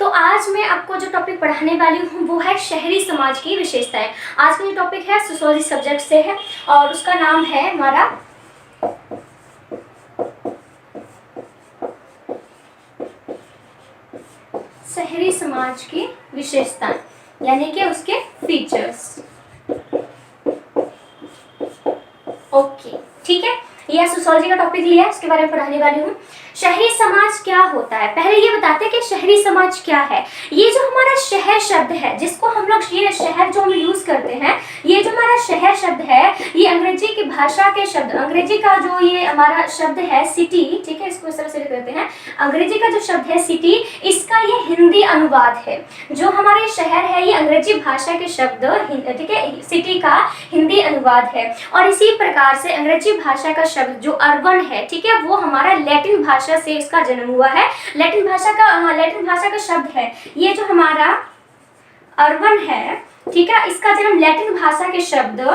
तो आज मैं आपको जो टॉपिक पढ़ाने वाली हूँ वो है शहरी समाज की विशेषताएं। आज का जो टॉपिक है सोशियोलॉजी सब्जेक्ट से है और उसका नाम है हमारा शहरी समाज की विशेषताएं, यानी कि उसके फीचर्स। ओके, ठीक है, यह सोशियोलॉजी का टॉपिक लिया है, उसके बारे में पढ़ाने वाली हूँ। शहरी समाज क्या होता है, पहले ये बताते हैं कि शहरी समाज क्या है। ये जो हमारा शहर शब्द है, जिसको हम लोग ये शहर जो हम यूज करते हैं, ये जो हमारा शहर शब्द है, ये अंग्रेजी की भाषा के शब्द, अंग्रेजी का जो ये हमारा शब्द है सिटी, ठीक है, इसको इस तरह से लिख देते हैं। अंग्रेजी का जो शब्द है सिटी, इसका ये हिंदी अनुवाद है। जो हमारे शहर है ये अंग्रेजी भाषा के शब्द, ठीक है, सिटी का हिंदी अनुवाद है। और इसी प्रकार से अंग्रेजी भाषा का शब्द जो अर्बन है, ठीक है, वो हमारा लैटिन भाषा से इसका जन्म हुआ है। लैटिन भाषा का शब्द है ये जो हमारा अर्बन है, ठीक है, इसका जन्म लैटिन भाषा के शब्द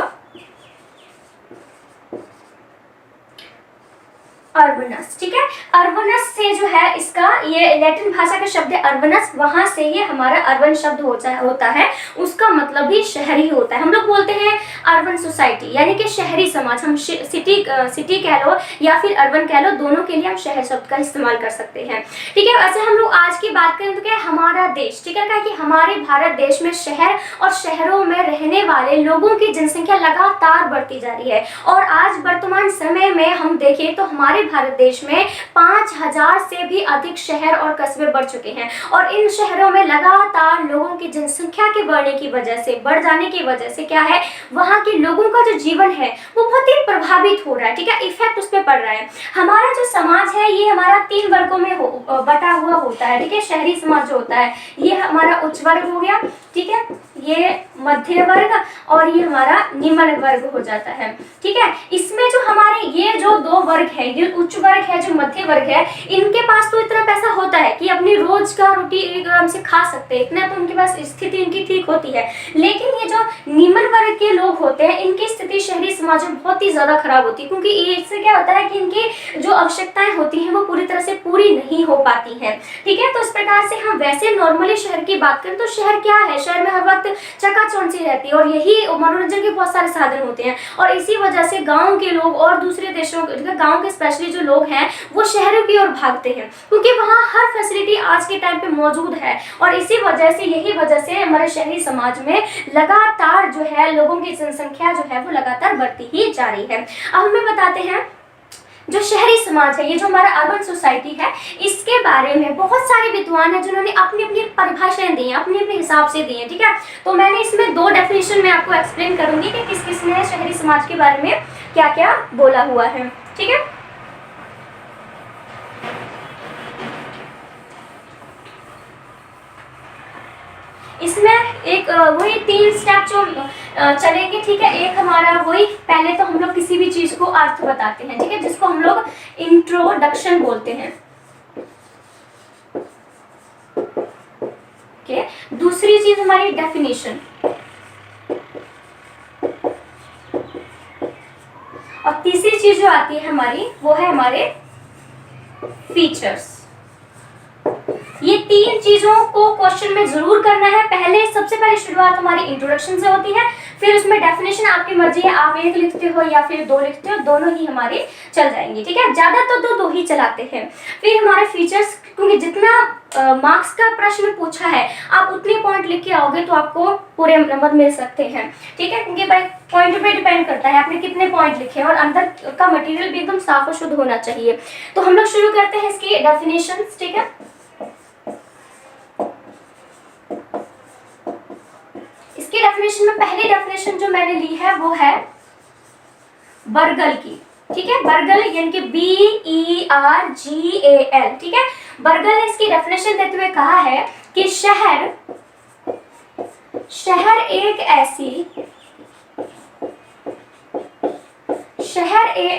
अर्बनस, ठीक है, अर्बनस से जो है इसका ये लैटिन भाषा का शब्द है अर्बनस, वहां से ये हमारा अर्बन शब्द होता है। उसका मतलब भी शहरी होता है। हम लोग बोलते हैं अर्बन सोसाइटी, यानी कि शहरी समाज। हम सिटी कह लो या फिर अर्बन कह लो, दोनों के लिए हम शहर शब्द का इस्तेमाल कर सकते हैं, ठीक है। वैसे हम लोग आज की बात करें तो क्या है, हमारा देश, ठीक है, कि हमारे भारत देश में शहर और शहरों में रहने वाले लोगों की जनसंख्या लगातार बढ़ती जा रही है। और आज वर्तमान समय में हम देखें तो हमारे भारत देश में 5000 से भी अधिक शहर और कस्बे बढ़ चुके हैं। और इन शहरों में लगातार लोगों की जनसंख्या के बढ़ने की वजह से, बढ़ जाने की वजह से क्या है, वहां के लोगों का जो जीवन है वो बहुत ही प्रभावित हो रहा है, ठीक है, इफेक्ट उस पर पड़ रहा है। हमारा जो समाज है ये हमारा 3 वर्गों में बटा हुआ होता है, ठीक है। शहरी समाज जो होता है ये हमारा उच्च वर्ग हो गया, ठीक है, ये मध्य वर्ग और ये हमारा निम्न वर्ग हो जाता है, ठीक है। इसमें जो हमारे ये जो 2 वर्ग है, ये उच्च वर्ग है, जो मध्य वर्ग है, इनके पास तो इतना पैसा होता है कि अपनी रोज का रोटी आराम से खा सकते हैं, इतना तो उनके पास स्थिति इनकी ठीक होती है। लेकिन ये जो निम्न वर्ग के लोग होते हैं, इनकी स्थिति शहरी समाज में बहुत ही ज्यादा खराब होती है, क्योंकि इससे क्या होता है कि इनकी जो आवश्यकताएं होती हैं वो पूरी तरह से पूरी नहीं हो पाती हैं, ठीक है। तो इस प्रकार से हम वैसे नॉर्मली शहर की बात करें तो शहर क्या है, शहर में हर वक्त चकाचौंध सी रहती है और यही मनोरंजन के बहुत सारे साधन होते हैं। और इसी वजह से गांव के लोग और दूसरे देशों, गांव के स्पेशली जो लोग हैं वो शहरों की ओर भागते हैं, क्योंकि वहाँ हर फैसिलिटी आज के टाइम पे मौजूद है। और इसी वजह से, यही वजह से हमारे शहरी समाज में लगातार जो है लोगों की जनसंख्या जो है वो लगातार बढ़ती ही जा रही है। अब हमें बताते हैं जो शहरी समाज है, ये जो हमारा अर्बन सोसाइटी है, इसके बारे में बहुत सारे विद्वान हैं जिन्होंने अपनी अपनी परिभाषाएं दी हैं, अपने अपने हिसाब से दी हैं, ठीक है। तो मैंने इसमें 2 डेफिनेशन में आपको एक्सप्लेन करूंगी कि किस किस ने शहरी समाज के बारे में क्या क्या बोला हुआ है, ठीक है। इसमें एक वही 3 स्टेप जो चलेंगे, ठीक है। एक हमारा वही, पहले तो हम लोग किसी भी चीज को अर्थ बताते हैं, ठीक है, जिसको हम लोग इंट्रोडक्शन बोलते हैं, ओके। दूसरी चीज हमारी डेफिनेशन, और तीसरी चीज जो आती है हमारी वो है हमारे फीचर्स। ये 3 चीजों को क्वेश्चन में जरूर करना है। पहले सबसे पहले शुरुआत हमारी इंट्रोडक्शन से होती है, फिर उसमें डेफिनेशन आपकी मर्जी है, आप 1 लिखते हो या फिर 2 लिखते हो, दोनों ही हमारे चल जाएंगे, ठीक है। ज्यादा तो 2 ही चलाते हैं। फिर हमारे फीचर्स, क्योंकि जितना मार्क्स का प्रश्न पूछा है आप उतने पॉइंट लिख के आओगे तो आपको पूरे नंबर मिल सकते हैं, ठीक है, क्योंकि भाई पॉइंट पे डिपेंड करता है आपने कितने पॉइंट लिखे हैं और अंदर का मटेरियल भी एकदम साफ और शुद्ध होना चाहिए। तो हम लोग शुरू करते हैं इसकी डेफिनेशंस, ठीक है। इसकी डेफिनेशन में पहली डेफिनेशन जो मैंने ली है वो है बर्गल की, ठीक है। बर्गल यानी कि BERGAL, ठीक है। बर्गल ने इसकी डेफिनेशन देते हुए कहा है कि शहर एक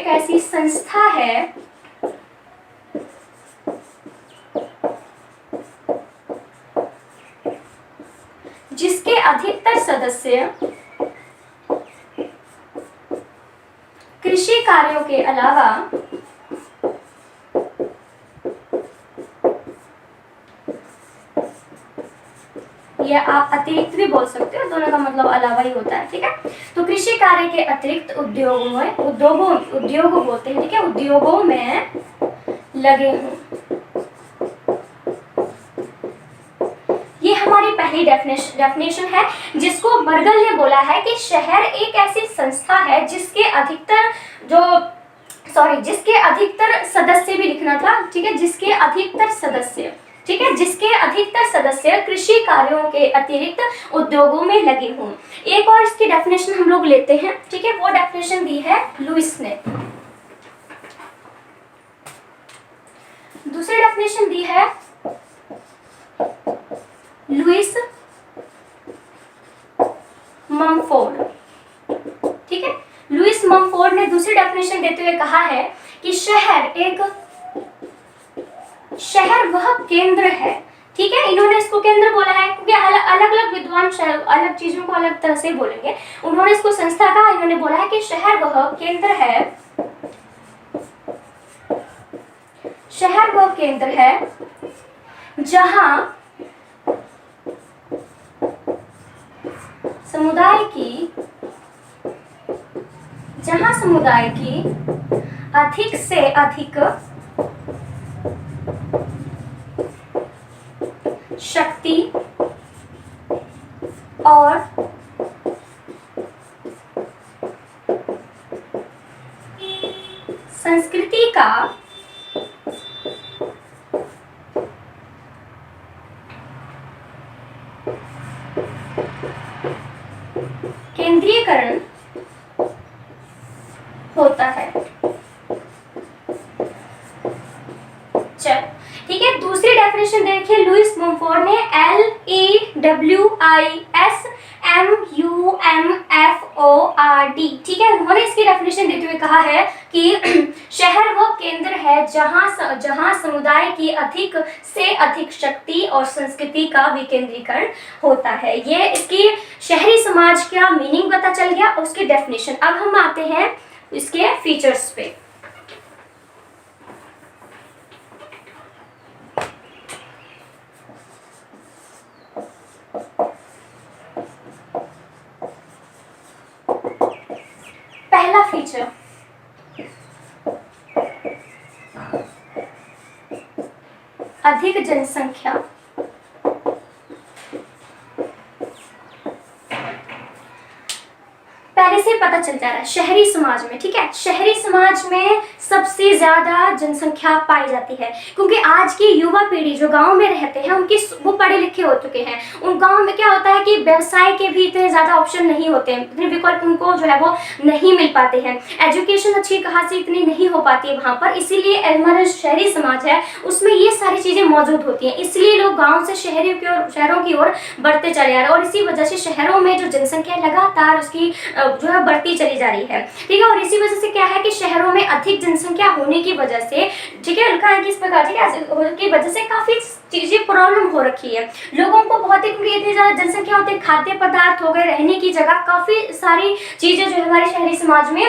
ऐसी संस्था है जिसके अधिकतर सदस्य कृषि कार्यों के अलावा या आप अतिरिक्त भी बोल सकते हो, दोनों का मतलब अलावा ही होता है, ठीक है। तो कृषि कार्य के अतिरिक्त उद्योग बोलते हैं, ठीक है, उद्योगों में लगे हूँ। ये हमारी पहली डेफिनेशन है, जिसको बर्गल ने बोला है कि शहर एक ऐसी संस्था है जिसके अधिकतर सदस्य भी लिखना था, ठीक है, जिसके अधिकतर सदस्य, ठीक है, जिसके अधिकतर सदस्य कृषि कार्यों के अतिरिक्त उद्योगों में लगे हों। एक और इसकी डेफिनेशन हम लोग लेते हैं, ठीक है, वो डेफिनेशन दी है लुईस ने। दूसरी डेफिनेशन दी है लुईस ममफोर्ड, ठीक है। लुईस ममफोर्ड ने दूसरी डेफिनेशन देते हुए कहा है कि शहर वह केंद्र है, ठीक है। इन्होंने इसको केंद्र बोला है क्योंकि अलग अलग विद्वान शहर अलग चीजों को अलग तरह से बोलेंगे। उन्होंने इसको संस्था कहा, इन्होंने बोला है कि शहर वह केंद्र है जहां समुदाय की अधिक से अधिक शक्ति और संस्कृति का केंद्रीयकरण होता है। चल, ठीक है। दूसरी डेफिनेशन देखिए लुईस ममफोर्ड ने, LEWISMUMFORD, ठीक है। उन्होंने इसकी डेफिनेशन देते हुए कहा है कि शहर वो केंद्र है जहां समुदाय की अधिक से अधिक शक्ति और संस्कृति का विकेंद्रीकरण होता है। ये इसकी शहरी समाज का मीनिंग पता चल गया, उसकी डेफिनेशन। अब हम आते हैं इसके फीचर्स पे। पहला फीचर, अधिक जनसंख्या। पहले से पता चल जा रहा है शहरी समाज में, ठीक है, शहरी समाज में सबसे ज्यादा जनसंख्या पाई जाती है क्योंकि आज की युवा पीढ़ी जो गांव में रहते हैं वो पढ़े लिखे हो चुके हैं। उन गांव में क्या होता है कि व्यवसाय के भी इतने ज्यादा ऑप्शन नहीं होते हैं, इतने विकल्प उनको जो है वो नहीं मिल पाते हैं, एजुकेशन अच्छी खासी इतनी नहीं हो पाती है वहां पर, इसीलिए हमारा शहरी समाज है उसमें ये सारी चीजें मौजूद होती हैं, इसलिए लोग गाँव से शहरों की ओर बढ़ते चले आ रहे हैं और इसी वजह से शहरों में जो जनसंख्या लगातार उसकी जो है बढ़ती चली जा रही है, ठीक है। और इसी वजह से क्या है कि शहरों में अधिक जनसंख्या होने की वजह से, ठीक है, लिखा है कि इस प्रकार की वजह से काफी चीजें प्रॉब्लम हो रखी है लोगों को, बहुत ही इतनी ज्यादा जनसंख्या होती है, खाद्य पदार्थ हो गए, रहने की जगह, काफी सारी चीजें जो है हमारे शहरी समाज में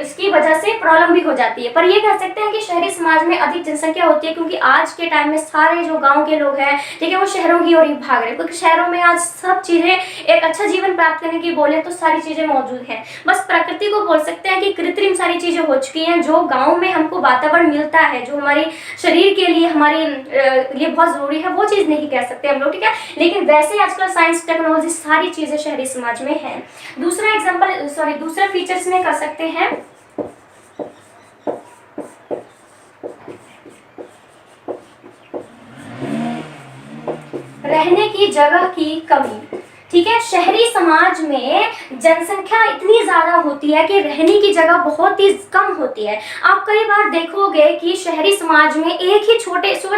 इसकी वजह से प्रॉब्लम भी हो जाती है। पर ये कह सकते हैं कि शहरी समाज में अधिक जनसंख्या होती है क्योंकि आज के टाइम में सारे जो गाँव के लोग हैं, ठीक है, वो शहरों की ओर ही भाग रहे हैं क्योंकि शहरों में आज सब चीजें एक अच्छा जीवन प्राप्त करने की बोले तो सारी चीजें मौजूद है। बस प्रकृति को बोल सकते हैं कि कृत्रिम सारी चीजें हो चुकी हैं, जो गांव में हमको वातावरण मिलता है जो हमारे शरीर के लिए हमारे लिए बहुत जरूरी है, वो चीज नहीं कह सकते हम लोग, ठीक है। लेकिन वैसे आजकल साइंस टेक्नोलॉजी सारी चीजें शहरी समाज में है। दूसरा फीचर्स में कर सकते हैं रहने की जगह की कमी, ठीक है। शहरी समाज में जनसंख्या इतनी ज्यादा होती है कि रहने की जगह बहुत ही कम होती है। आप कई बार देखोगे कि शहरी समाज में एक ही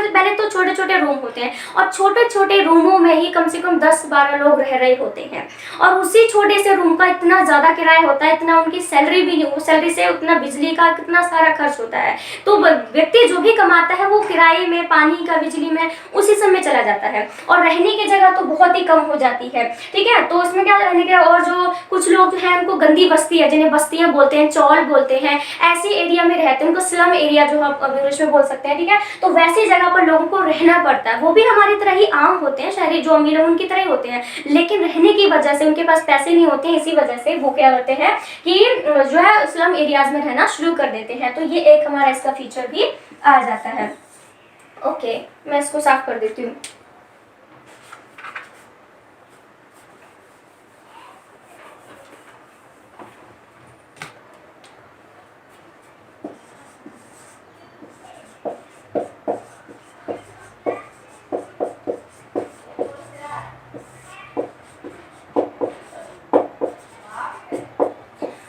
पहले तो छोटे छोटे रूम होते हैं और छोटे छोटे रूमों में ही कम से कम 10-12 लोग रह रहे होते हैं और उसी छोटे से रूम का इतना ज्यादा किराया होता है, इतना उनकी सैलरी भी नहीं, सैलरी से उतना बिजली का कितना सारा खर्च होता है, तो व्यक्ति जो भी कमाता है वो किराए में, पानी का, बिजली में, उसी सब में चला जाता है और रहने की जगह तो बहुत ही कम हो जाती है। ठीक है। तो इसमें क्या रहने का, और जो कुछ लोग जो है उनको गंदी बस्ती है, जिन्हें बस्तियां बोलते हैं, चौल बोलते हैं, ऐसी एरिया में रहते हैं, उनको स्लम एरिया जो आप इंग्लिश में बोल सकते हैं, ठीक है। तो वैसी जगह पर लोगों को रहना पड़ता है। वो भी हमारी तरह ही आम होते हैं, शहरी जो अमीर है उनकी तरह ही होते हैं, लेकिन रहने की वजह से उनके पास पैसे नहीं होते हैं, इसी वजह से वो क्या करते हैं कि जो है स्लम एरियाज में रहना शुरू कर देते हैं। तो ये एक हमारा इसका फीचर भी आ जाता है। ओके, मैं इसको साफ कर देती हूँ।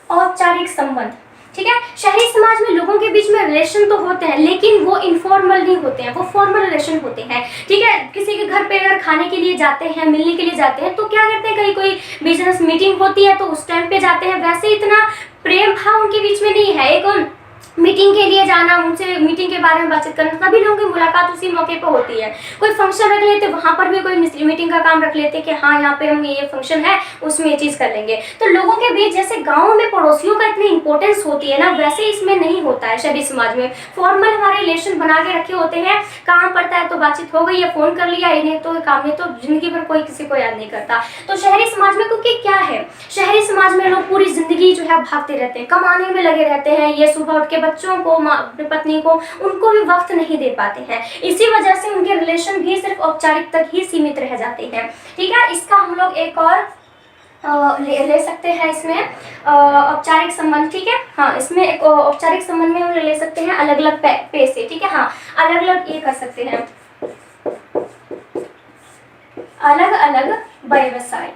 औपचारिक संबंध, ठीक है। शहरी समाज में लोगों के बीच में रिलेशन तो होते हैं, लेकिन वो इनफॉर्मल नहीं होते हैं, वो फॉर्मल रिलेशन होते हैं, ठीक है। किसी के घर पे अगर खाने के लिए जाते हैं, मिलने के लिए जाते हैं, तो क्या करते हैं, कहीं कोई बिजनेस मीटिंग होती है तो उस टाइम पे जाते हैं। वैसे इतना प्रेम भाव उनके बीच में नहीं है। एक मीटिंग के लिए जाना, उनसे मीटिंग के बारे में बातचीत करना, सभी लोगों की मुलाकात उसी मौके पर होती है। कोई फंक्शन रख लेते, वहां पर भी कोई मीटिंग का काम रख लेते कि हाँ यहाँ पे हम ये फंक्शन है, उसमें ये चीज कर लेंगे। तो लोगों के बीच जैसे गाँव में पड़ोसियों का इतनी इंपॉर्टेंस होती है ना, वैसे इसमें नहीं होता है। शहरी समाज में फॉर्मल हमारे रिलेशन बना के रखे होते हैं, काम पड़ता है तो बातचीत हो गई है, फोन कर लिया, इन्हें तो काम नहीं, तो जिंदगी भर कोई किसी को याद नहीं करता। तो शहरी समाज में क्योंकि क्या है, शहरी समाज में लोग पूरी जिंदगी जो है भागते रहते हैं, कमाने में लगे रहते हैं। ये सुबह उठ के बच्चों को, अपनी पत्नी को, उनको भी वक्त नहीं दे पाते हैं। इसी वजह से उनके रिलेशन भी सिर्फ औपचारिक तक ही सीमित रह जाते हैं, ठीक है। इसका हम लोग एक और ले सकते हैं इसमें औपचारिक संबंध, ठीक है। हाँ, इसमें एक औपचारिक संबंध में हम ले सकते हैं अलग अलग पैसे, ठीक है। हाँ, अलग अलग ये कर सकते हैं, अलग अलग व्यवसाय,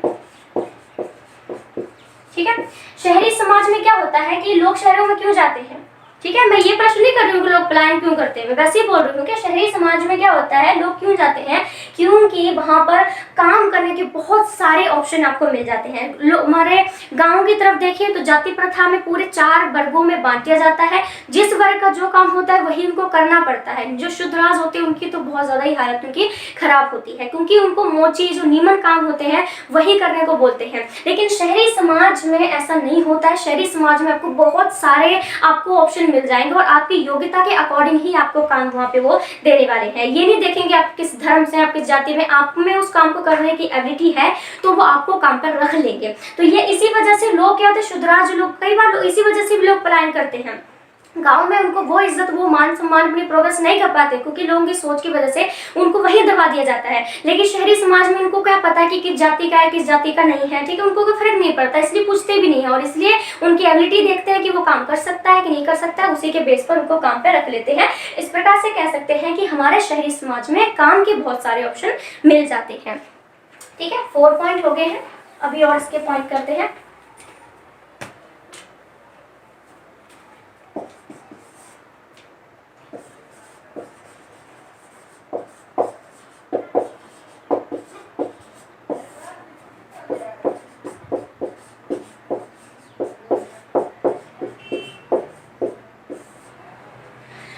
ठीक है। शहरी समाज में क्या होता है कि लोग शहरों में क्यों जाते हैं, ठीक है। मैं ये प्रश्न नहीं कर रही हूँ कि लोग पलायन क्यों करते हैं, वैसे ही बोल रही हूँ कि शहरी समाज में क्या होता है, लोग क्यों जाते हैं, क्योंकि वहां पर काम करने के बहुत सारे ऑप्शन आपको मिल जाते हैं। हमारे गांव की तरफ देखिए तो जाति प्रथा में पूरे 4 वर्गों में बांट दिया जाता है। जिस वर्ग का जो काम होता है वही उनको करना पड़ता है। जो शुद्राज होते हैं उनकी तो बहुत ज्यादा ही हालत उनकी खराब होती है, क्योंकि उनको मोची जो नीमन काम होते हैं वही करने को बोलते हैं। लेकिन शहरी समाज में ऐसा नहीं होता है। शहरी समाज में आपको बहुत सारे आपको ऑप्शन मिल जाएंगे और आपकी योग्यता के अकॉर्डिंग ही आपको काम वहाँ पे वो देने वाले हैं। ये नहीं देखेंगे आप किस धर्म से, आप किस जाति में, आप में उस काम को करने की एबिलिटी है तो वो आपको काम पर रख लेंगे। तो ये इसी वजह से लोग क्या होते हैं, शुद्राज लोग, कई बार लोग इसी वजह से भी लोग पलायन करते हैं। गांव में उनको वो इज्जत, वो मान सम्मान, अपनी प्रोग्रेस नहीं कर पाते, क्योंकि लोगों की सोच की वजह से उनको वहीं दबा दिया जाता है। लेकिन शहरी समाज में उनको क्या पता है कि किस जाति का है, किस जाति का नहीं है, ठीक है। उनको कोई फर्क नहीं पड़ता, इसलिए पूछते भी नहीं है, और इसलिए उनकी एबिलिटी देखते हैं कि वो काम कर सकता है कि नहीं कर सकता है, उसी के बेस पर उनको काम पे रख लेते हैं। इस प्रकार से कह सकते हैं कि हमारे शहरी समाज में काम के बहुत सारे ऑप्शन मिल जाते हैं, ठीक है। 4 पॉइंट हो गए हैं, अभी और इसके पॉइंट करते हैं।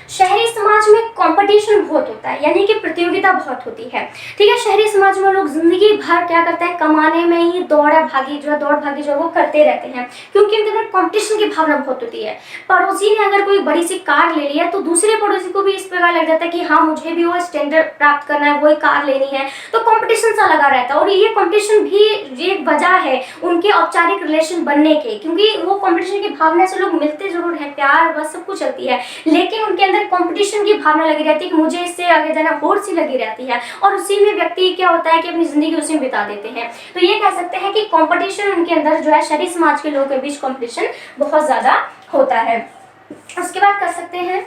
शहरी समाज में कंपटीशन बहुत होता है, यानी कि प्रतियोगिता बहुत होती है, ठीक है। शहरी समाज में लोग जिंदगी भर क्या करते हैं, कमाने में ही दौड़ भागी जो है वो करते रहते हैं, क्योंकि उनके अंदर कंपटीशन की भावना बहुत होती है। पड़ोसी ने अगर कोई बड़ी सी कार ले ली है तो दूसरे पड़ोसी को भी इस प्रकार लग जाता है कि हाँ मुझे भी वो स्टैंडर्ड प्राप्त करना है, वही कार लेनी है, तो कंपटीशन सा लगा रहता है। और ये कंपटीशन भी एक वजह है उनके औपचारिक रिलेशन बनने के, क्योंकि वो कंपटीशन की भावना से लोग मिलते जरूर है, प्यार बस सब कुछ चलती है, लेकिन उनके अंदर कंपटीशन की भावना लगी रहती है कि मुझे इससे आगे जाना, होड़ सी लगी रहती है, और उसी में व्यक्ति क्या होता है कि अपनी जिंदगी उसी में बिता देते हैं। तो ये कह सकते हैं कि कंपटीशन उनके अंदर जो है, शहरी समाज के लोगों के बीच कंपटीशन बहुत ज्यादा होता है। उसके बाद कर सकते हैं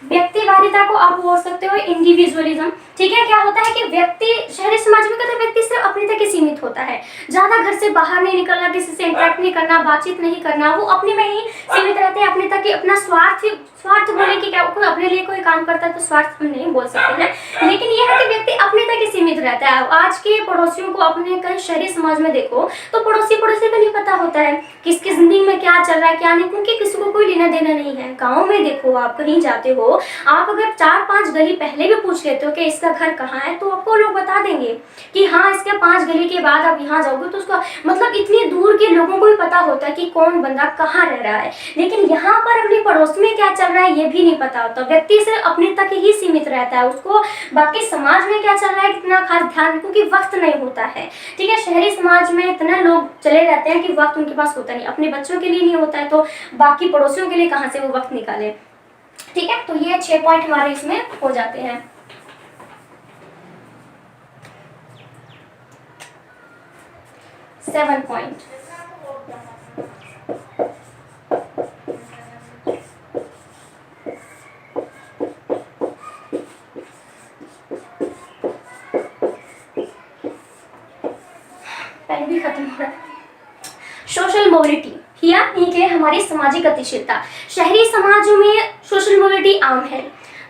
व्यक्तिवादिता को आप बोल सकते हो इंडिविजुअलिज्म, ठीक है। क्या होता है कि व्यक्ति शहरी समाज में कहते व्यक्ति सिर्फ अपने तक ही सीमित होता है, ज्यादा घर से बाहर नहीं निकलना, किसी से इंटरेक्ट नहीं करना, बातचीत नहीं करना, वो अपने में ही सीमित रहते हैं, अपने तक ही। अपना स्वार्थ बोले कि क्या कोई अपने लिए कोई काम करता है तो स्वार्थ हम नहीं बोल सकते हैं, लेकिन यह है कि व्यक्ति अपने तक ही सीमित रहता है। आज के पड़ोसियों को अपने कहीं शहरी समाज में देखो तो पड़ोसी पड़ोसी को नहीं पता होता है किसकी जिंदगी में क्या चल रहा है क्या नहीं, क्योंकि किसी को कोई लेना देना नहीं है। गाँव में देखो, आप कहीं जाते हो, आप अगर 4-5 गली पहले भी पूछ लेते हो कि इसका घर कहाँ है, तो आपको लोग बता देंगे कि हाँ इसके 5 गली के बाद आप यहाँ जाओगे तो उसका मतलब इतनी दूर के लोगों को भी पता होता है कि कौन बंदा कहाँ रह रहा है। लेकिन यहाँ पर अपने पड़ोस में क्या चल रहा है ये भी नहीं पता होता। व्यक्ति सिर्फ अपने तक ही सीमित रहता है, उसको बाकी समाज में क्या चल रहा है कितना खास ध्यान, क्योंकि वक्त नहीं होता है। ठीक है, शहरी समाज में इतना लोग चले रहते हैं कि वक्त उनके पास होता नहीं, अपने बच्चों के लिए नहीं होता है तो बाकी पड़ोसियों के लिए कहाँ से वो वक्त निकाले। ठीक है, तो ये 6 पॉइंट हमारे इसमें हो जाते हैं। 7 पॉइंट। पेन भी खत्म हो रहा है। सोशल मोबिलिटी यानी कि हमारी सामाजिक गतिशीलता। शहरी समाजों में सोशल मोबिलिटी आम है।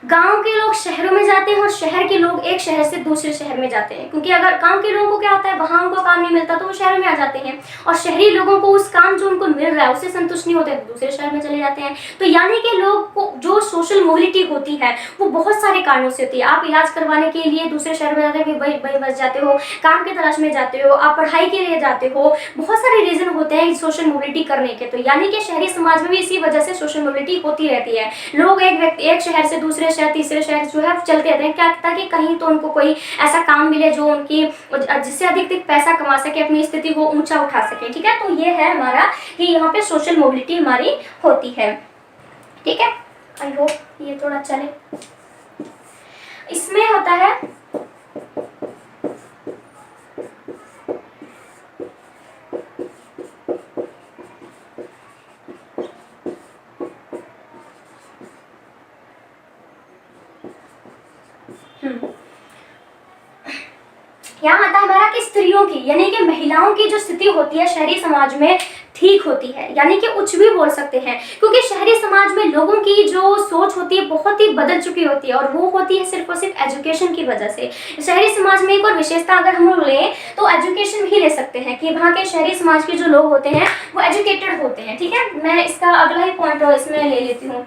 गांव के लोग शहरों में जाते हैं और शहर के लोग एक शहर से दूसरे शहर में जाते हैं, क्योंकि अगर गांव के लोगों को क्या होता है वहां उनको काम नहीं मिलता तो वो शहर में आ जाते हैं, और शहरी लोगों को उस काम जो उनको मिल रहा है उससे संतुष्ट नहीं होते तो दूसरे शहर में चले जाते हैं। तो यानी कि लोग को जो सोशल मोबिलिटी होती है वो बहुत सारे कारणों से होती है। आप इलाज करवाने के लिए दूसरे शहर में जाते हो, वही बस जाते हो, काम की तलाश में जाते हो, आप पढ़ाई के लिए जाते हो, बहुत सारे रीजन होते हैं सोशल मोबिलिटी करने के। तो यानी कि शहरी समाज में भी इसी वजह से सोशल मोबिलिटी होती रहती है। लोग एक शहर से दूसरे शहर तीसरे शहर जो है चलते रहते हैं, क्या ताकि कहीं तो उनको कोई ऐसा काम मिले जो उनकी जिससे अधिक पैसा कमा सके, अपनी स्थिति को ऊंचा उठा सके। ठीक है, तो ये है हमारा कि यहाँ पे सोशल मोबिलिटी हमारी होती है। ठीक है, आई होप ये थोड़ा चले। इसमें होता है यहाँ आता है हमारा कि स्त्रियों की यानी कि महिलाओं की जो स्थिति होती है शहरी समाज में ठीक होती है, यानी कि उच्च भी बोल सकते हैं, क्योंकि शहरी समाज में लोगों की जो सोच होती है बहुत ही बदल चुकी होती है, और वो होती है सिर्फ और सिर्फ एजुकेशन की वजह से। शहरी समाज में एक और विशेषता अगर हम लोग लें तो एजुकेशन भी ले सकते हैं कि वहाँ के शहरी समाज के जो लोग होते हैं वो एजुकेटेड होते हैं। ठीक है, मैं इसका अगला ही पॉइंट इसमें ले लेती हूँ।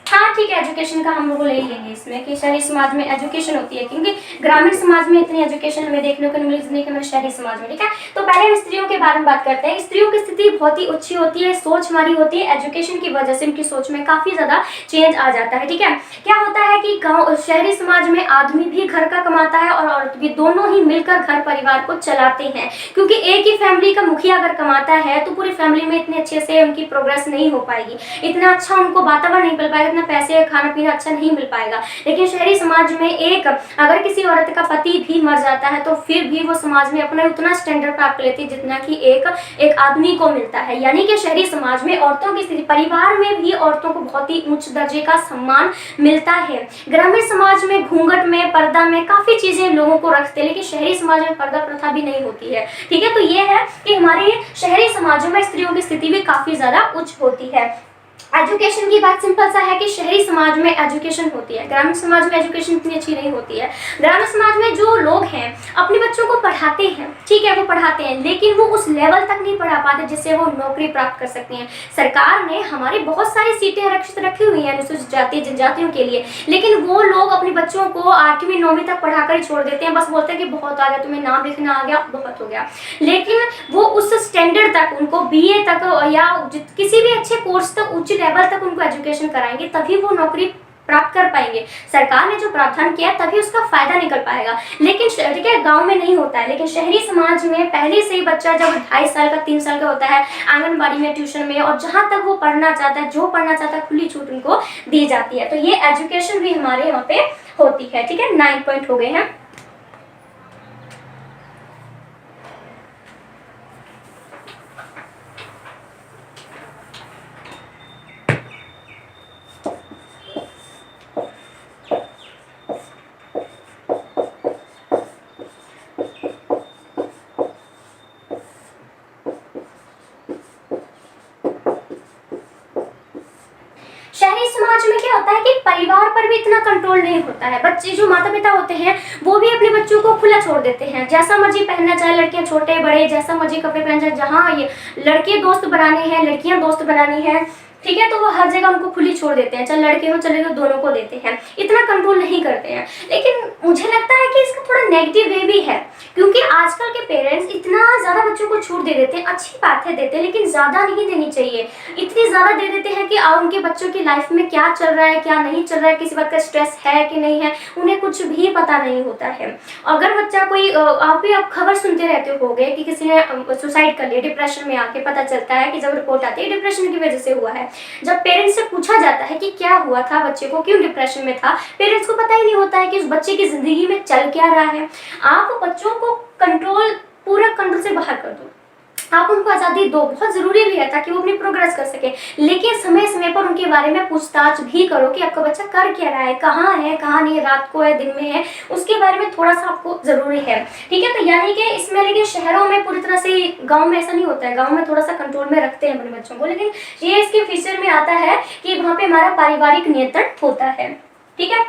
हाँ ठीक है, एजुकेशन का हम लोग ले लेंगे इसमें कि शहरी समाज में एजुकेशन होती है, क्योंकि ग्रामीण समाज में इतनी एजुकेशन हमें देखने को नहीं मिलती हमारे शहरी समाज में। ठीक है, तो पहले हम स्त्रियों के बारे में बात करते हैं। स्त्रियों की स्थिति बहुत ही अच्छी होती है, सोच हमारी होती है, एजुकेशन की वजह से उनकी सोच में काफी ज्यादा चेंज आ जाता है। ठीक है, क्या होता है कि गाँव शहरी समाज में आदमी भी घर का कमाता है और औरत भी, दोनों ही मिलकर घर परिवार को चलाते हैं, क्योंकि एक ही फैमिली का मुखिया अगर कमाता है तो पूरी फैमिली में इतने अच्छे से उनकी प्रोग्रेस नहीं हो पाएगी, इतना अच्छा उनको वातावरण नहीं मिल पाएगा, पैसे खाना पीना अच्छा नहीं मिल पाएगा। लेकिन शहरी समाज में एक अगर किसी औरत का पति भी मर जाता है तो फिर भी वो समाज में अपना उतना स्टैंडर्ड प्राप्त लेती है जितना कि एक आदमी को मिलता है। यानी कि शहरी समाज में औरतों की स्थिति, परिवार में भी औरतों को बहुत ही उच्च दर्जे का सम्मान मिलता है। ग्रामीण समाज में घूंघट में, पर्दा में काफी चीजें लोगों को रखते हैं, लेकिन शहरी समाज में पर्दा प्रथा भी नहीं होती है। ठीक है, तो ये है कि हमारे शहरी समाजों में स्त्रियों की स्थिति भी काफी ज्यादा उच्च होती है। एजुकेशन की बात सिंपल सा है कि शहरी समाज में एजुकेशन होती है, ग्रामीण समाज में एजुकेशन इतनी अच्छी नहीं होती है। ग्रामीण समाज में जो लोग हैं अपने बच्चों को पढ़ाते हैं, ठीक है वो पढ़ाते हैं, लेकिन वो उस लेवल तक नहीं पढ़ा पाते जिससे वो नौकरी प्राप्त कर सकते हैं। सरकार ने हमारी बहुत सारी सीटें आरक्षित रखी हुई हैं अनुसूचित जाति जनजातियों के लिए, लेकिन वो लोग अपने बच्चों को 8वीं 9वीं तक पढ़ाकर ही छोड़ देते हैं, बस बोलते हैं कि बहुत आ गया, तुम्हें नाम लिखना आ गया, बहुत हो गया। लेकिन वो उस स्टैंडर्ड तक, उनको BA तक या किसी भी अच्छे कोर्स तक, उच्च लेवल तक उनको एजुकेशन कराएंगे तभी वो नौकरी प्राप्त कर पाएंगे। सरकार ने जो प्रावधान किया तभी उसका फायदा निकल पाएगा। लेकिन ठीक है, गांव में नहीं होता है, लेकिन शहरी समाज में पहले से ही बच्चा जब 2.5 साल का 3 साल का होता है आंगनबाड़ी में, ट्यूशन में, और जहां तक वो पढ़ना चाहता है, जो पढ़ना चाहता है, खुली छूट उनको दी जाती है। तो ये एजुकेशन भी हमारे यहाँ पे होती है। ठीक है, 9 पॉइंट हो गए हैं। शहरी समाज में क्या होता है कि परिवार पर भी इतना कंट्रोल नहीं होता है। बच्चे जो माता पिता होते हैं वो भी अपने बच्चों को खुला छोड़ देते हैं, जैसा मर्जी पहनना, चाहे लड़कियां छोटे बड़े जैसा मर्जी कपड़े पहन जाए, जहाँ ये लड़के दोस्त बनाने हैं लड़कियां दोस्त बनानी है, ठीक है, तो वो हर जगह उनको खुली छोड़ देते हैं, चाहे लड़के हो चले तो दोनों को देते हैं, इतना कंट्रोल नहीं करते हैं। लेकिन मुझे लगता है कि इसका थोड़ा नेगेटिव वे भी है, क्योंकि आजकल के पेरेंट्स इतना ज़्यादा बच्चों को छूट दे देते हैं, अच्छी बात है देते हैं, लेकिन ज़्यादा नहीं देनी चाहिए। इतनी ज़्यादा दे देते हैं कि उनके बच्चों की लाइफ में क्या चल रहा है क्या नहीं चल रहा है, किसी बात का स्ट्रेस है कि नहीं है, उन्हें कुछ भी पता नहीं होता है। अगर बच्चा कोई आप भी अब खबर सुनते रहते होगे कि किसी ने सुसाइड कर लिया, डिप्रेशन में आके पता चलता है कि जब रिपोर्ट आती है डिप्रेशन की वजह से हुआ है। जब पेरेंट्स से पूछा जाता है कि क्या हुआ था बच्चे को, क्यों डिप्रेशन में था, पेरेंट्स को पता ही नहीं होता है कि उस बच्चे की जिंदगी में चल क्या रहा है। आप बच्चों को कंट्रोल, पूरा कंट्रोल से बाहर कर दो, आप उनको आज़ादी दो, बहुत ज़रूरी भी है ताकि वो अपनी प्रोग्रेस कर सके, लेकिन समय समय पर उनके बारे में पूछताछ भी करो कि आपका बच्चा कर क्या रहा है, कहाँ नहीं है, रात को है दिन में है, उसके बारे में थोड़ा सा आपको ज़रूरी है, ठीक है। तो यानी कि इसमें, लेकिन शहरों में पूरी तरह से, गाँव में ऐसा नहीं होता है, गाँव में थोड़ा सा कंट्रोल में रखते हैं अपने बच्चों को, लेकिन ये इसके फीचर में आता है कि वहाँ पर हमारा पारिवारिक नियंत्रण होता है, ठीक है।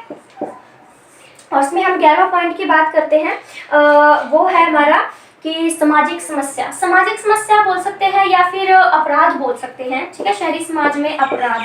और इसमें हम 11वां पॉइंट की बात करते हैं, वो है हमारा कि सामाजिक समस्या बोल सकते हैं या फिर अपराध बोल सकते हैं, ठीक है, शहरी समाज में अपराध,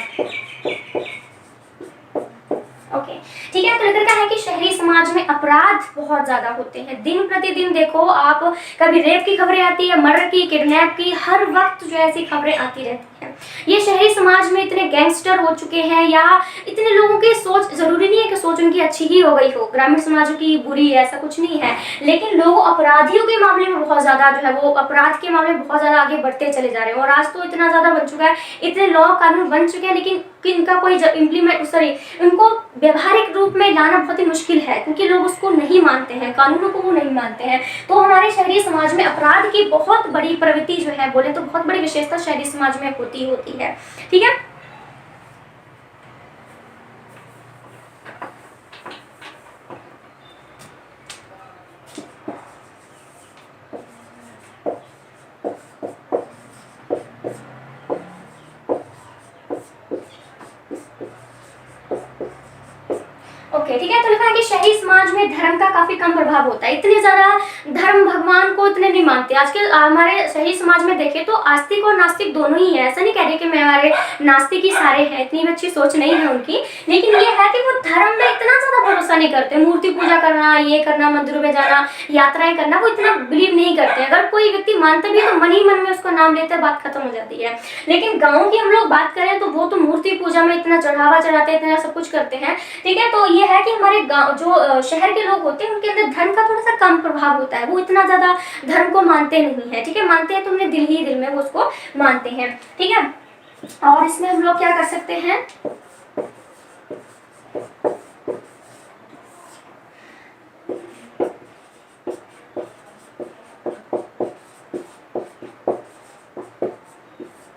ओके, ठीक है। तो लेकर का है कि शहरी समाज में अपराध बहुत ज्यादा होते हैं, दिन प्रतिदिन देखो आप, कभी रेप की खबरें आती है, मर्डर की, किडनैप की, हर वक्त जो ऐसी खबरें आती रहती हैं। ये शहरी समाज में इतने गैंगस्टर हो चुके हैं, या इतने लोगों की सोच, जरूरी नहीं है कि सोच उनकी अच्छी ही हो गई हो, ग्रामीण समाजों की बुरी है ऐसा कुछ नहीं है, लेकिन लोग अपराधियों के मामले में बहुत ज्यादा जो है वो अपराध के मामले में बहुत ज्यादा आगे बढ़ते चले जा रहे हैं। और आज तो इतना ज्यादा बन चुका है, इतने लॉ कानून बन चुके हैं, लेकिन इनका कोई इनको व्यवहारिक रूप में लाना बहुत ही मुश्किल है, क्योंकि लोग उसको नहीं मानते हैं, कानूनों को वो नहीं मानते हैं। तो हमारे शहरी समाज में अपराध की बहुत बड़ी प्रवृत्ति जो है, बोले तो बहुत बड़ी विशेषता शहरी समाज में होती है, ठीक है। ओके, ठीक है। तो लिखा है कि शहरी समाज में धर्म का काफी कम प्रभाव होता है, इतने ज्यादा धर्म भगवान को इतने नहीं मानते। आजकल हमारे शहरी समाज में देखें तो आस्तिक और नास्तिक दोनों ही है, ऐसा नहीं कह रहे कि मैं हमारे नास्तिक ही सारे हैं, इतनी भी अच्छी सोच नहीं है उनकी, लेकिन ये है कि वो धर्म में इतना ज्यादा भरोसा नहीं करते, मूर्ति पूजा करना, ये करना, मंदिरों में जाना, यात्राएं करना, वो इतना बिलीव नहीं करते। अगर कोई व्यक्ति मानता भी है तो मन ही मन में उसका नाम लेते हैं, बात खत्म हो जाती है। लेकिन गाँव की हम लोग बात करें तो वो तो मूर्ति पूजा में इतना चढ़ावा चढ़ाते हैं, इतना सब कुछ करते हैं, ठीक है। तो ये है कि हमारे गांव, जो शहर के लोग होते हैं, उनके अंदर धर्म का थोड़ा सा कम प्रभाव होता है, वो इतना ज्यादा धर्म को मानते नहीं है, ठीक है। मानते हैं तो उन्हें दिल ही दिल में वो उसको मानते हैं, ठीक है। और इसमें हम लोग क्या कर सकते हैं,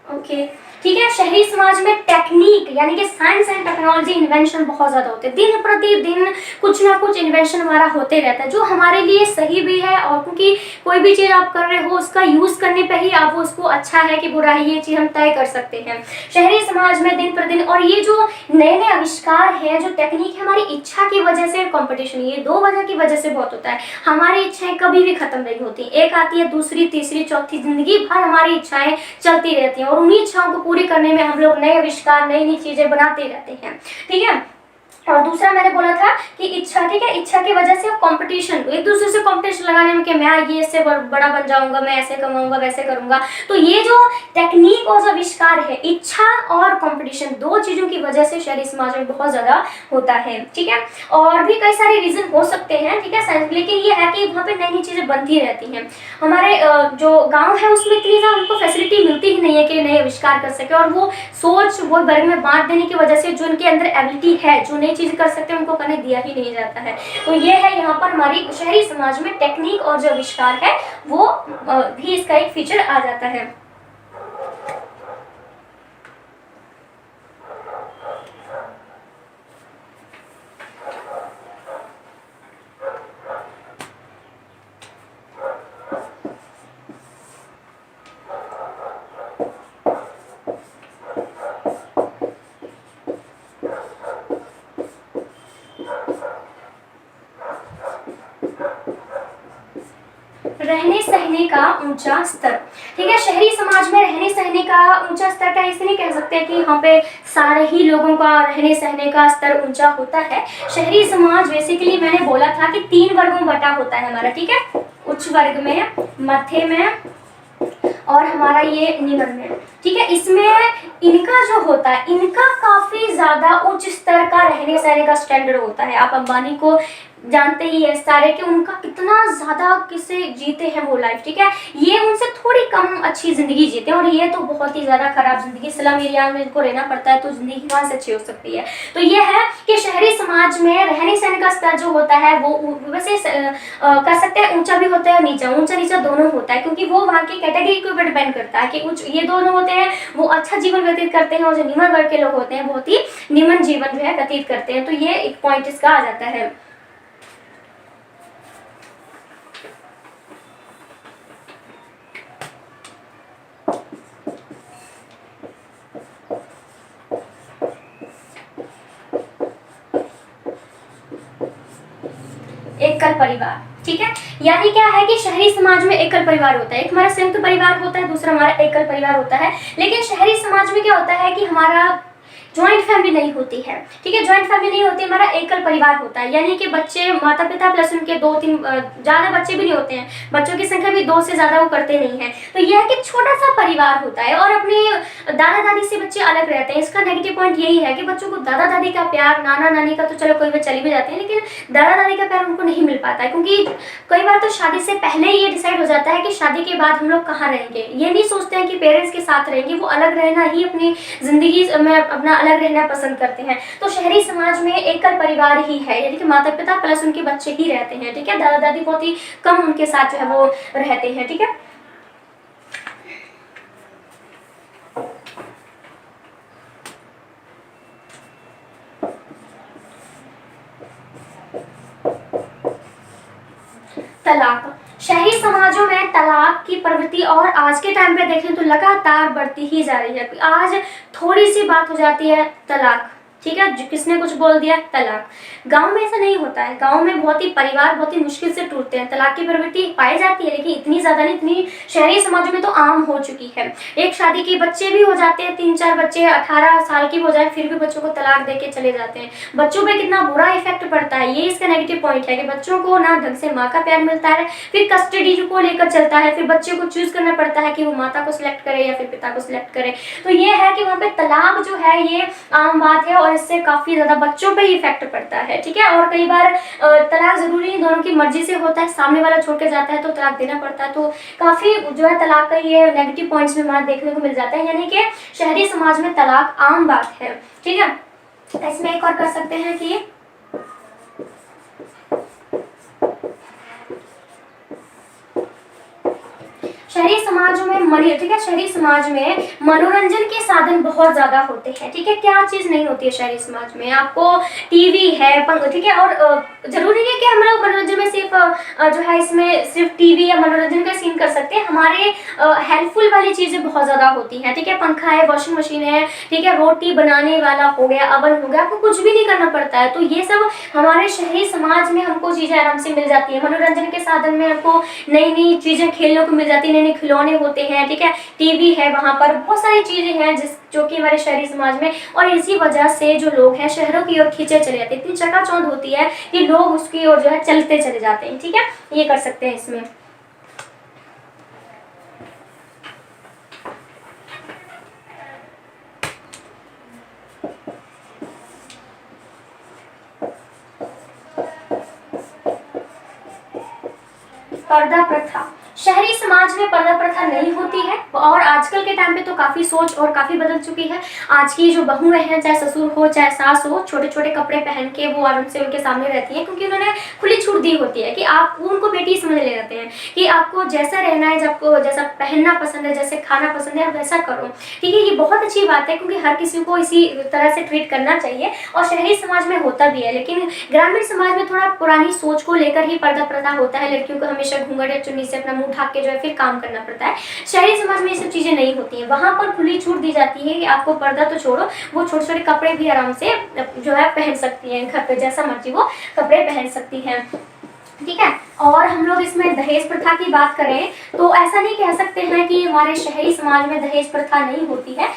ओके, ठीक है। शहरी समाज में टेक्निक यानी कि साइंस एंड टेक्नोलॉजी इन्वेंशन बहुत ज्यादा होते हैं, दिन प्रतिदिन कुछ ना कुछ इन्वेंशन हमारा होते रहता है, जो हमारे लिए सही भी है, और क्योंकि कोई भी चीज आप कर रहे हो उसका यूज करने पे ही आप उसको अच्छा है कि बुरा है, ये चीज हम तय कर सकते हैं शहरी समाज में दिन प्रतिदिन। और ये जो नए नए आविष्कार है, जो टेक्निक है, हमारी इच्छा की वजह से, कंपटीशन, ये दो वजह की वजह से बहुत होता है। हमारी इच्छाएं कभी भी खत्म नहीं होती, एक आती है, दूसरी, तीसरी, चौथी, जिंदगी भर हमारी इच्छाएं चलती रहती हैं, और उन्हीं इच्छाओं को पूरी करने में हम लोग नए आविष्कार, नई नई चीजें बनाते रहते हैं, ठीक है। और दूसरा मैंने बोला था कि इच्छा, ठीक है, इच्छा की वजह से कंपटीशन, एक दूसरे से कंपटीशन लगाने में कि मैं ये इससे बड़ा बन जाऊंगा, मैं ऐसे कमाऊंगा, वैसे करूंगा। तो ये जो टेक्निक और जो आविष्कार है, इच्छा और कंपटीशन, दो चीजों की वजह से शहरी समाज में बहुत ज्यादा होता है, ठीक है। और भी कई सारे रीजन हो सकते हैं, ठीक है, लेकिन ये है कि वहाँ पे नई नई चीजें बनती रहती हैं। हमारे जो गाँव है उसमें इतनी ज्यादा उनको फैसिलिटी मिलती ही नहीं है कि नए आविष्कार कर सके, और वो सोच वो वर्ग में बांट देने की वजह से जो उनके अंदर एबिलिटी है, जो नई चीज कर सकते हैं, उनको करने दिया ही नहीं जाता है। तो ये है यहाँ पर हमारी शहरी समाज में टेक्निक और जो आविष्कार है वो भी इसका एक फीचर आ जाता है। रहने सहने का ऊंचा स्तर। ठीक है, शहरी समाज में रहने सहने का ऊंचा स्तर का इसे नहीं कह सकते कि यहाँ पे सारे ही लोगों का रहने सहने का स्तर ऊंचा होता है। शहरी समाज बेसिकली मैंने बोला था कि 3 वर्गों में बटा होता है हमारा। ठीक है, उच्च वर्ग में, मध्य में और हमारा ये निम्न में। ठीक है, इसमें इनका जो होता है, इनका काफी ज्यादा उच्च स्तर का रहने सहने का स्टैंडर्ड होता है। आप अंबानी को जानते ही है सारे कि उनका कितना ज्यादा किसे जीते हैं वो लाइफ। ठीक है, ये उनसे थोड़ी कम अच्छी जिंदगी जीते हैं और ये तो बहुत ही ज्यादा खराब जिंदगी, स्लम एरिया में इनको रहना पड़ता है, तो जिंदगी कहाँ से अच्छी हो सकती है। तो ये है कि शहरी समाज में रहने सहने का स्तर जो होता है वो वैसे कर सकते हैं ऊंचा भी होता है और नीचा, ऊंचा नीचा दोनों होता है, क्योंकि वो वहाँ की कैटेगरी के ऊपर डिपेंड करता है कि उच्च ये दोनों होते हैं वो अच्छा जीवन व्यतीत करते हैं और जो निम्न वर्ग के लोग होते हैं बहुत ही निम्न जीवन जो है व्यतीत करते हैं। तो ये एक पॉइंट इसका आ जाता है। एकल परिवार। ठीक है, यानी क्या है कि शहरी समाज में एकल परिवार होता है, एक हमारा संयुक्त परिवार होता है, दूसरा हमारा एकल परिवार होता है। लेकिन शहरी समाज में क्या होता है कि हमारा ज्वाइंट फैमिली नहीं होती है। ठीक है, ज्वाइंट फैमिली नहीं होती, हमारा एकल परिवार होता है, यानी कि बच्चे माता पिता प्लस उनके 2-3 ज्यादा बच्चे भी नहीं होते हैं, बच्चों की संख्या भी 2 से ज्यादा वो करते नहीं है। तो यह है कि छोटा सा परिवार होता है और अपने दादा दादी से बच्चे अलग रहते हैं। इसका नेगेटिव पॉइंट यही है कि बच्चों को दादा दादी का प्यार, नाना नानी का तो चलो कोई बार चली भी जाते हैं, लेकिन दादा दादी का प्यार उनको नहीं मिल पाता है, क्योंकि कई बार तो शादी से पहले ही ये डिसाइड हो जाता है कि शादी के बाद हम लोग कहाँ रहेंगे। ये नहीं सोचते हैं कि पेरेंट्स के साथ रहेंगे, वो अलग रहना ही अपनी जिंदगी में अपना अलग रहना पसंद करते हैं। तो शहरी समाज में एकल परिवार ही है, यानी कि माता पिता प्लस उनके बच्चे ही रहते हैं। ठीक है, दादा दादी बहुत ही कम उनके साथ जो है वो रहते हैं। ठीक है, तलाक। शहरी समाजों में तलाक की प्रवृत्ति और आज के टाइम पे देखें तो लगातार बढ़ती ही जा रही है। आज थोड़ी सी बात हो जाती है तलाक, ठीक है, किसने कुछ बोल दिया तलाक। गांव में ऐसा नहीं होता है, गांव में बहुत ही परिवार बहुत ही मुश्किल से टूटते हैं, तलाक की प्रवृत्ति पाई जाती है, लेकिन इतनी ज्यादा नहीं, इतनी शहरी समाजों में तो आम हो चुकी है। एक शादी के बच्चे भी हो जाते हैं, 3-4 बच्चे 18 साल की हो जाए फिर भी बच्चों को तलाक दे के चले जाते हैं। बच्चों पे कितना बुरा इफेक्ट पड़ता है, ये इसका नेगेटिव पॉइंट है कि बच्चों को ना ढंग से माँ का प्यार मिलता है, फिर कस्टडी को लेकर चलता है, फिर बच्चे को चूज करना पड़ता है कि वो माता को सिलेक्ट करे या फिर पिता को सिलेक्ट करे। तो ये है कि वहाँ पे तलाक जो है ये आम बात है और इससे काफी ज्यादा बच्चों पे ही इफेक्ट पड़ता है। ठीक है, और कई बार तलाक जरूरी नहीं, दोनों की मर्जी से होता है, सामने वाला छोड़ के जाता है तो तलाक देना पड़ता है। तो काफी जो है तलाक का ये नेगेटिव पॉइंट्स में हमारे देखने को मिल जाता है, यानी कि शहरी समाज में तलाक आम बात है। ठीक है, इसमें एक और कर सकते हैं कि शहरी समाजों में ठीक है, शहरी समाज में मनोरंजन के साधन बहुत ज्यादा होते हैं। ठीक है, क्या चीज नहीं होती है शहरी समाज में, आपको टीवी है, ठीक है, और जरूरी नहीं है कि हम लोग मनोरंजन में सिर्फ जो है इसमें सिर्फ टीवी या मनोरंजन का सीन कर सकते हैं, हमारे हेल्पफुल वाली चीजें बहुत ज्यादा होती हैं। ठीक है, पंखा है, वॉशिंग मशीन है, ठीक है, रोटी बनाने वाला हो गया, अवन हो गया, आपको कुछ भी नहीं करना पड़ता है। तो ये सब हमारे शहरी समाज में हमको चीजें आराम से मिल जाती है। मनोरंजन के साधन में हमको नई नई चीजें खेलने को मिल जाती है, नए खिलौने होते हैं। ठीक है, टीवी है, वहां पर बहुत सारी चीजें हैं जो कि हमारे शहरी समाज में, और इसी वजह से जो लोग हैं शहरों की ओर खींचे चले जाते हैं, इतनी चकाचौंध होती है कि लोग उसकी ओर जो है चलते चले जाते हैं। ठीक है, ये कर सकते हैं इसमें। पर्दा प्रथा, शहरी समाज में पर्दा प्रथा नहीं होती है और आजकल के टाइम पे तो काफी सोच और काफी बदल चुकी है। आज की जो बहुएं हैं, चाहे ससुर हो चाहे सास हो, छोटे छोटे कपड़े पहन के वो आराम से उनके सामने रहती हैं, क्योंकि उन्होंने खुली छूट दी होती है कि आप उनको बेटी समझ ले जाते हैं कि आपको जैसा रहना है, आपको जैसा पहनना पसंद है, जैसे खाना पसंद है, आप वैसा करो। ठीक है, ये बहुत अच्छी बात है क्योंकि हर किसी को इसी तरह से ट्रीट करना चाहिए और शहरी समाज में होता भी है। लेकिन ग्रामीण समाज में थोड़ा पुरानी सोच को लेकर ही पर्दा प्रथा होता है, लड़कियों को हमेशा घूंघट या चुन्नी से अपना मुंह ढक के जो है फिर काम करना पड़ता है। शहरी समाज में ये सब चीजें नहीं होती हैं, वहां पर खुली छूट दी जाती है कि आपको पर्दा तो छोड़ो, वो छोटे छोटे कपड़े भी आराम से जो है पहन सकती हैं, घर पे जैसा मर्जी वो कपड़े पहन सकती हैं। ठीक है। और हम लोग इसमें दहेज प्रथा की बात करें तो ऐसा नहीं कह सकते हैं कि हमारे शहरी समाज में दहेज प्रथा नहीं होती है,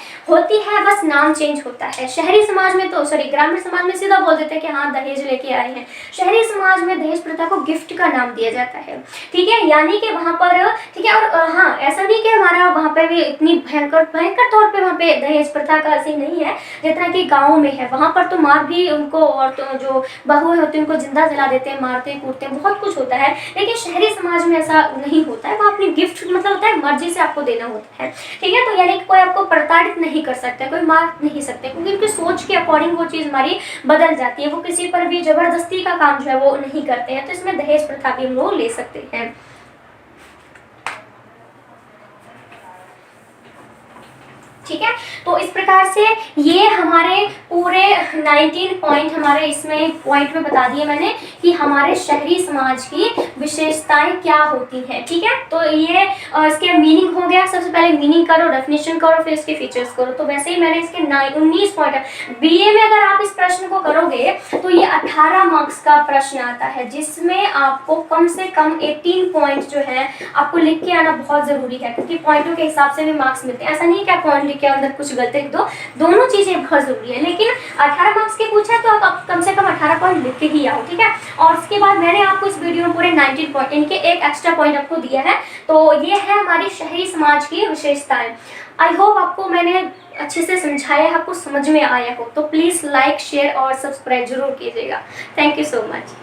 बस नाम चेंज होता है। शहरी समाज में तो ग्रामीण समाज में सीधा बोल देते हैं कि हाँ दहेज लेके आए हैं, शहरी समाज में दहेज प्रथा को गिफ्ट का नाम दिया जाता है। ठीक है, यानी कि वहाँ पर, ठीक है, और हाँ ऐसा नहीं कि हमारा वहाँ पे भी इतनी भयंकर भयंकर तौर पे वहाँ पे दहेज प्रथा का ऐसी नहीं है जितना कि गाँव में है। वहाँ पर तो मार भी उनको, और तो जो बहुएं होती हैं उनको जिंदा जला देते हैं, मारते कूटते हैं, बहुत कुछ होता है। लेकिन शहरी समाज में ऐसा नहीं होता है, वो अपनी गिफ्ट मतलब होता है मर्जी से आपको देना होता है। ठीक है, तो यानी कि कोई आपको प्रताड़ित नहीं कर सकता, कोई मार नहीं सकते, क्योंकि उनकी सोच के अकॉर्डिंग वो चीज़ हमारी बदल जाती है। वो किसी पर भी जबरदस्ती का काम जो है वो नहीं करते हैं। तो इसमें दहेज प्रथा भी हम लोग ले सकते हैं। ठीक है, तो इस प्रकार से ये हमारे पूरे 19 पॉइंट हमारे इसमें पॉइंट में बता दिए मैंने कि हमारे शहरी समाज की विशेषताएं क्या होती हैं। ठीक है, तो ये इसके मीनिंग हो गया। सबसे पहले मीनिंग करो, डेफिनेशन करो, फिर इसके फीचर्स करो। तो वैसे ही मैंने इसके 19 पॉइंट है। बीए में अगर आप इस प्रश्न को करोगे तो ये 18 मार्क्स का प्रश्न आता है, जिसमें आपको कम से कम 18 पॉइंट जो है आपको लिख के आना बहुत जरूरी है, क्योंकि पॉइंटों के हिसाब से भी मार्क्स मिलते हैं। ऐसा नहीं है कि आप पॉइंट लिख के अंदर कुछ गलती लिख दो, दोनों चीजें बहुत जरूरी है। लेकिन 18 मार्क्स के पूछा तो आप कम से कम 18 पॉइंट लिख के ही आओ। ठीक है, और उसके बाद मैंने आपको इस वीडियो में पूरे 19 पॉइंट, इनके एक एक्स्ट्रा पॉइंट आपको दिया है। तो ये है हमारी शहरी समाज की विशेषताएं। आई होप आपको मैंने अच्छे से समझाया है, आपको समझ में आया हो। तो प्लीज लाइक, शेयर और सब्सक्राइब जरूर कीजिएगा। Thank you so much.